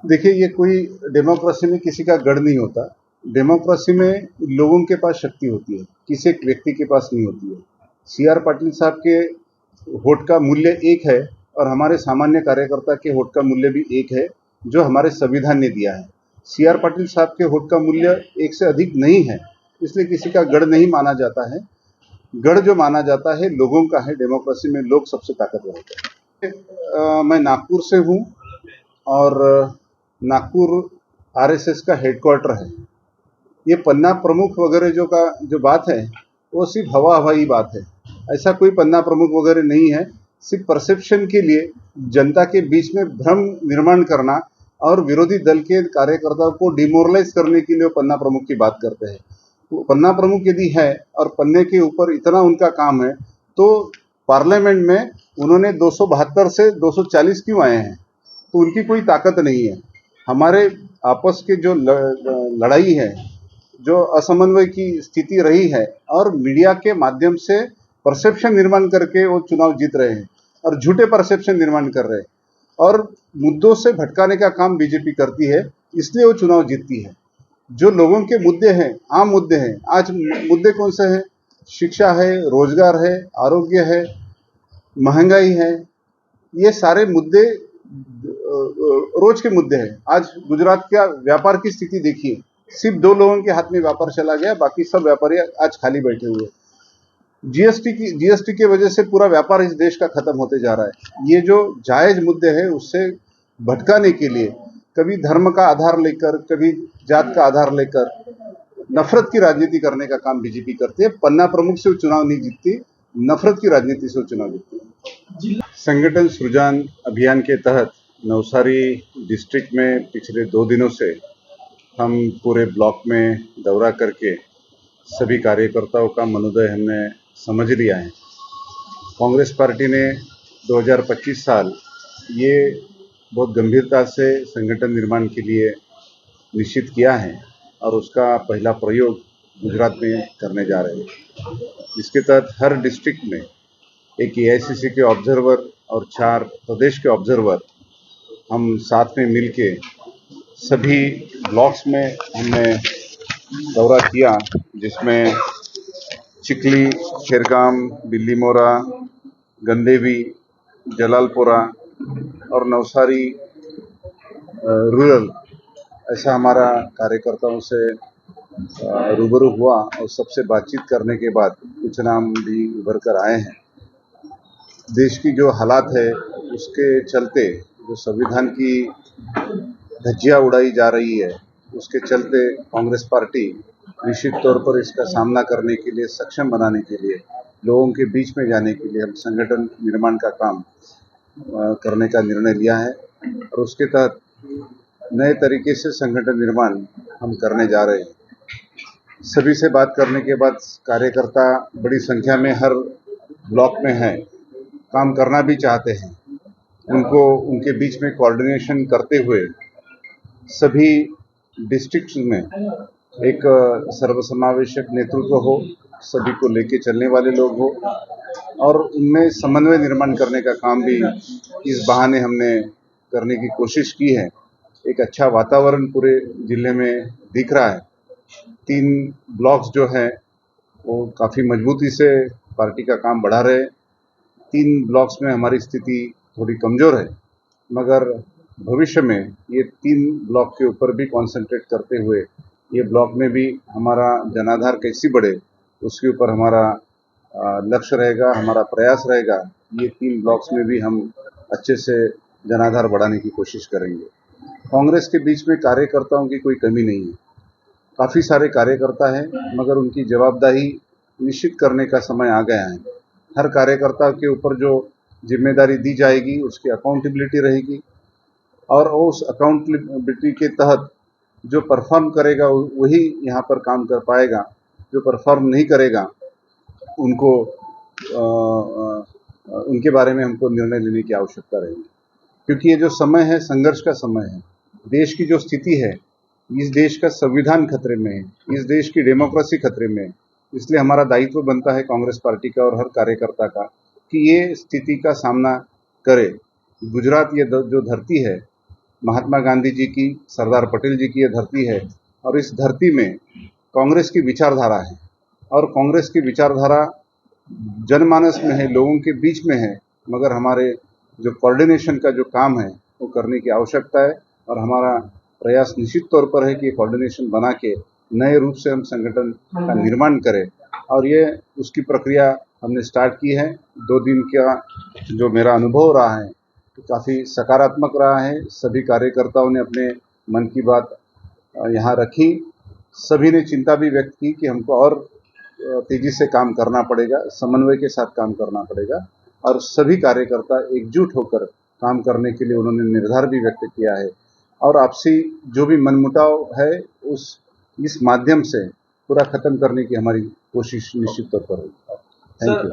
देखिए, ये कोई डेमोक्रेसी में किसी का गढ़ नहीं होता। डेमोक्रेसी में लोगों के पास शक्ति होती है, किसी एक व्यक्ति के पास नहीं होती है। सी आर पाटिल साहब के वोट का मूल्य एक है और हमारे सामान्य कार्यकर्ता के वोट का मूल्य भी एक है, जो हमारे संविधान ने दिया है। सी आर पाटिल साहब के वोट का मूल्य एक से अधिक नहीं है, इसलिए किसी का गढ़ नहीं माना जाता है। गढ़ जो माना जाता है लोगों का है। डेमोक्रेसी में लोग सबसे ताकतवर होते हैं। मैं नागपुर से हूँ और नागपुर आरएसएस का हेडक्वार्टर है। ये पन्ना प्रमुख वगैरह जो बात है, वो सिर्फ हवा हवाई बात है। ऐसा कोई पन्ना प्रमुख वगैरह नहीं है। सिर्फ परसेप्शन के लिए जनता के बीच में भ्रम निर्माण करना और विरोधी दल के कार्यकर्ताओं को डिमोरलाइज करने के लिए वो पन्ना प्रमुख की बात करते हैं। तो पन्ना प्रमुख यदि है और पन्ने के ऊपर इतना उनका काम है, तो पार्लियामेंट में उन्होंने 272 से 240 क्यों आए हैं? तो उनकी कोई ताकत नहीं है। हमारे आपस के जो लड़ाई है, जो असमन्वय की स्थिति रही है और मीडिया के माध्यम से परसेप्शन निर्माण करके वो चुनाव जीत रहे हैं और झूठे परसेप्शन निर्माण कर रहे हैं और मुद्दों से भटकाने का काम बीजेपी करती है, इसलिए वो चुनाव जीतती है। जो लोगों के मुद्दे हैं, आम मुद्दे हैं। आज मुद्दे कौन से हैं? शिक्षा है, रोजगार है, आरोग्य है, महंगाई है। ये सारे मुद्दे रोज के मुद्दे हैं। आज गुजरात का व्यापार की स्थिति देखिए, सिर्फ 2 लोगों के हाथ में व्यापार चला गया, बाकी सब व्यापारी आज खाली बैठे हुए। जीएसटी की वजह से पूरा व्यापार इस देश का खत्म होते जा रहा है। ये जो जायज मुद्दे हैं उससे भटकाने के लिए कभी धर्म का आधार लेकर, कभी जात का आधार लेकर नफरत की राजनीति करने का काम बीजेपी करती है। पन्ना प्रमुख से वो चुनाव नहीं जीतती, नफरत की राजनीति से वो चुनाव जीतती है। संगठन सृजन अभियान के तहत नवसारी डिस्ट्रिक्ट में पिछले 2 दिनों से हम पूरे ब्लॉक में दौरा करके सभी कार्यकर्ताओं का मनोदय हमने समझ लिया है। कांग्रेस पार्टी ने 2025 साल ये बहुत गंभीरता से संगठन निर्माण के लिए निश्चित किया है और उसका पहला प्रयोग गुजरात में करने जा रहे हैं। इसके तहत हर डिस्ट्रिक्ट में एक एआईसीसी के ऑब्जर्वर और 4 प्रदेश के ऑब्जर्वर हम साथ में मिलके सभी ब्लॉक्स में हमने दौरा किया, जिसमें चिखली, खेरगाम, बिल्लीमोरा, गंदेवी, जलालपुरा और नवसारी रूरल, ऐसा हमारा कार्यकर्ताओं से रूबरू हुआ और सबसे बातचीत करने के बाद कुछ नाम भी उभर कर आए हैं। देश की जो हालात है उसके चलते, जो संविधान की धज्जियां उड़ाई जा रही है, उसके चलते कांग्रेस पार्टी निश्चित तौर पर इसका सामना करने के लिए, सक्षम बनाने के लिए, लोगों के बीच में जाने के लिए हम संगठन निर्माण का काम करने का निर्णय लिया है और उसके तहत नए तरीके से संगठन निर्माण हम करने जा रहे हैं। सभी से बात करने के बाद कार्यकर्ता बड़ी संख्या में हर ब्लॉक में हैं, काम करना भी चाहते हैं। उनको उनके बीच में कोऑर्डिनेशन करते हुए सभी डिस्ट्रिक्ट्स में एक सर्वसमावेशक नेतृत्व हो, सभी को लेके चलने वाले लोग हो और उनमें समन्वय निर्माण करने का काम भी इस बहाने हमने करने की कोशिश की है। एक अच्छा वातावरण पूरे जिले में दिख रहा है। 3 ब्लॉक्स जो हैं वो काफ़ी मजबूती से पार्टी का काम बढ़ा रहे हैं। 3 ब्लॉक्स में हमारी स्थिति थोड़ी कमज़ोर है, मगर भविष्य में ये 3 ब्लॉक के ऊपर भी कॉन्सेंट्रेट करते हुए ये ब्लॉक में भी हमारा जनाधार कैसी बढ़े, उसके ऊपर हमारा लक्ष्य रहेगा, हमारा प्रयास रहेगा। ये 3 ब्लॉक्स में भी हम अच्छे से जनाधार बढ़ाने की कोशिश करेंगे। कांग्रेस के बीच में कार्यकर्ताओं की कोई कमी नहीं है। काफ़ी सारे कार्यकर्ता हैं, मगर उनकी जवाबदेही निश्चित करने का समय आ गया है। हर कार्यकर्ता के ऊपर जो जिम्मेदारी दी जाएगी उसकी अकाउंटेबिलिटी रहेगी और उस अकाउंटेबिलिटी के तहत जो परफॉर्म करेगा वही यहाँ पर काम कर पाएगा। जो परफॉर्म नहीं करेगा उनको उनके बारे में हमको निर्णय लेने की आवश्यकता रहेगी, क्योंकि ये जो समय है संघर्ष का समय है। देश की जो स्थिति है, इस देश का संविधान खतरे में है, इस देश की डेमोक्रेसी खतरे में है। इसलिए हमारा दायित्व बनता है कांग्रेस पार्टी का और हर कार्यकर्ता का कि ये स्थिति का सामना करे। गुजरात ये जो धरती है महात्मा गांधी जी की, सरदार पटेल जी की ये धरती है और इस धरती में कांग्रेस की विचारधारा है और कांग्रेस की विचारधारा जनमानस में है, लोगों के बीच में है, मगर हमारे जो कोऑर्डिनेशन का जो काम है वो करने की आवश्यकता है और हमारा प्रयास निश्चित तौर पर है कि कोऑर्डिनेशन बना के नए रूप से हम संगठन का निर्माण करें और ये उसकी प्रक्रिया हमने स्टार्ट की है। 2 दिन का जो मेरा अनुभव रहा है तो काफ़ी सकारात्मक रहा है। सभी कार्यकर्ताओं ने अपने मन की बात यहाँ रखी। सभी ने चिंता भी व्यक्त की कि हमको और तेजी से काम करना पड़ेगा, समन्वय के साथ काम करना पड़ेगा और सभी कार्यकर्ता एकजुट होकर काम करने के लिए उन्होंने निर्धार भी व्यक्त किया है और आपसी जो भी मनमुटाव है इस माध्यम से पूरा खत्म करने की हमारी कोशिश निश्चित तौर पर होगी। Thank you.